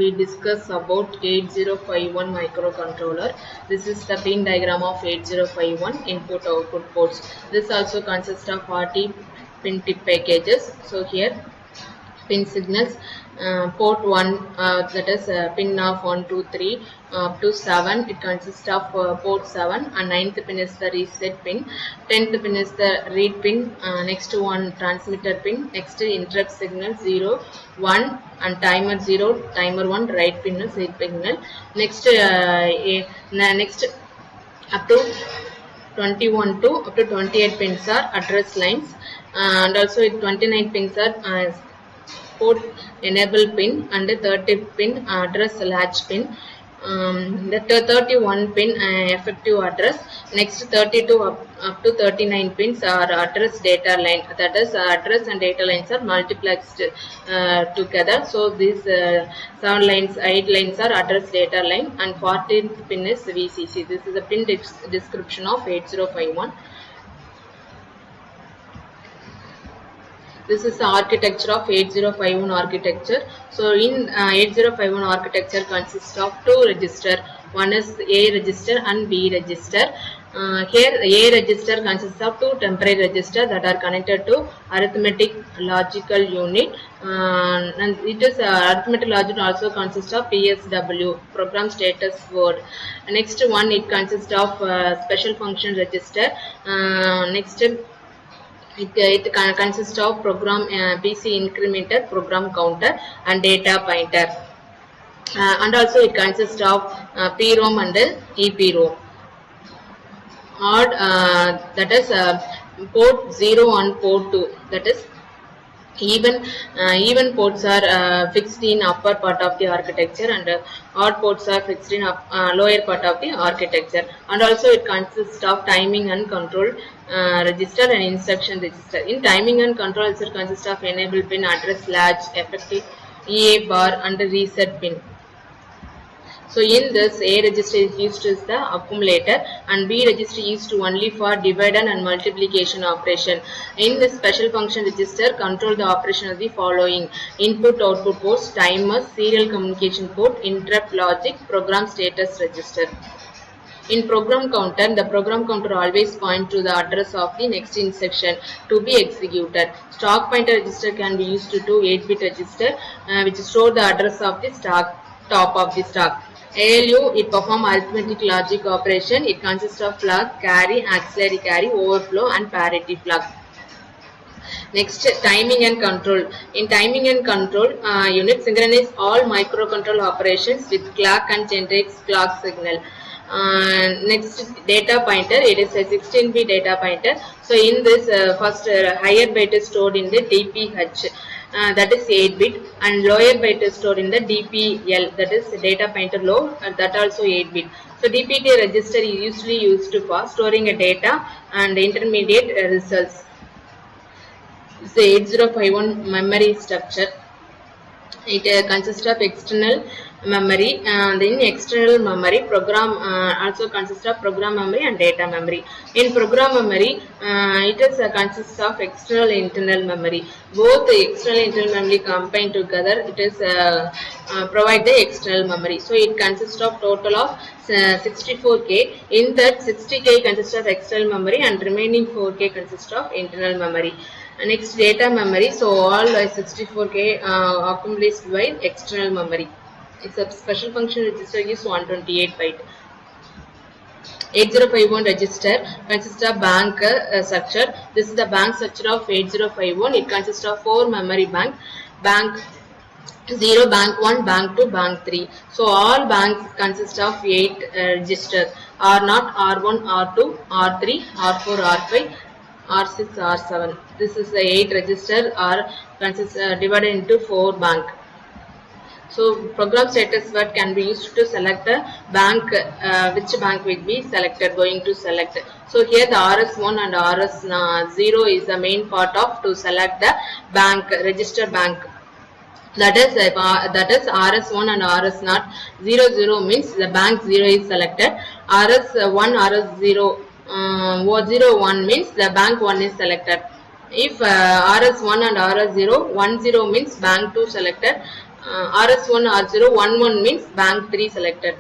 we discuss about 8051 microcontroller. This is the pin diagram of 8051 input output ports. This also consists of 40 pin tip packages. So here pin signals, port 1, that is pin of 1 2 3 up to 7, it consists of port 7, and 9th pin is the reset pin, 10th pin is the read pin, next one transmitter pin, next interrupt signal 0 1 and timer 0 timer 1, right pin is read signal, next next up to 21 to up to 28 pins are address lines, and also 29 pins are port enable pin, and the 30 pin address latch pin, the 31 pin effective address, next 32 up to 39 pins are address data line, that is address and data lines are multiplexed together. So these 7 lines, 8 lines are address data line, and 14th pin is VCC. This is the pin description of 8051. This is the architecture of 8051 architecture. So in 8051 architecture consists of 2 registers. One is A register and B register. Here A register consists of 2 temporary registers that are connected to arithmetic logical unit, and it is arithmetic logic also consists of PSW, program status word. Next one, it consists of special function register. Next it consists of program PC incrementer, program counter, and data pointer, and also it consists of PROM and EPROM. Odd, that is port 0 and port 2, that is even ports are fixed in upper part of the architecture, and odd ports are fixed in lower part of the architecture, and also it consists of timing and control register and instruction register. In timing and control, it consists of enable pin, address latch, effective EA bar, and reset pin. So in this, A register is used as the accumulator, and B register is used only for division and multiplication operation. In this special function register, control the operation of the following: input output ports, timers, serial communication port, interrupt logic, program status register. In program counter, the program counter always points to the address of the next instruction to be executed. Stock pointer register can be used to 8-bit register, which store the address of the top of the stack. ALU, it performs arithmetic logic operation. It consists of flag, carry, auxiliary carry, overflow, and parity flag. Next, timing and control. In timing and control unit, synchronize all microcontroller operations with clock and generates clock signal. Next, data pointer. It is a 16-bit data pointer. So in this, first higher byte is stored in the DPH. That is 8-bit, and lower byte is stored in the DPL, that is data pointer low, and that also 8-bit. So DPT register is usually used for storing a data and intermediate results. This is the 8051 memory structure. It consists of external memory, and in external memory, program also consists of program memory and data memory. In program memory, it is consists of external internal memory. Both the external and internal memory combined together, it is provide the external memory. So it consists of total of 64K. In that, 60K consists of external memory, and remaining 4K consists of internal memory. Next, data memory. So all 64K accumulated by external memory. It's a special function register is 128 byte. 8051 register consists of bank structure. This is the bank structure of 8051. It consists of 4 memory bank: bank 0, bank 1, bank 2, bank 3. So all banks consist of 8 registers: R0, R1, R2, R3, R4, R5, R6, R7. This is the 8 register are divided into 4 bank. So program status word can be used to select the bank, which bank will be selected, going to select. So here the RS1 and RS0 is the main part of to select the bank, register bank. That is RS1 and RS0. 00 means the bank 0 is selected. RS1, RS0, 01 means the bank 1 is selected. If RS1 and RS0, 10 means bank 2 selected, RS1 R0 11 means bank 3 selected.